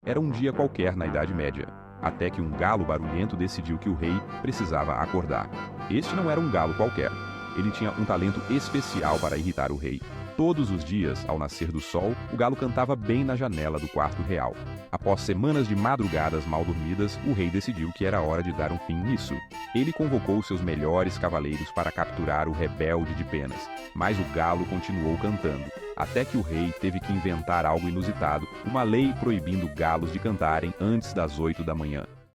Era um dia qualquer na Idade Média, até que um galo barulhento decidiu que o rei precisava acordar. Este não era um galo qualquer. Ele tinha um talento especial para irritar o rei. Todos os dias, ao nascer do sol, o galo cantava bem na janela do quarto real. Após semanas de madrugadas mal dormidas, o rei decidiu que era hora de dar um fim nisso. Ele convocou seus melhores cavaleiros para capturar o rebelde de Penas, mas o galo continuou cantando, até que o rei teve que inventar algo inusitado, uma lei proibindo galos de cantarem antes das 8 da manhã.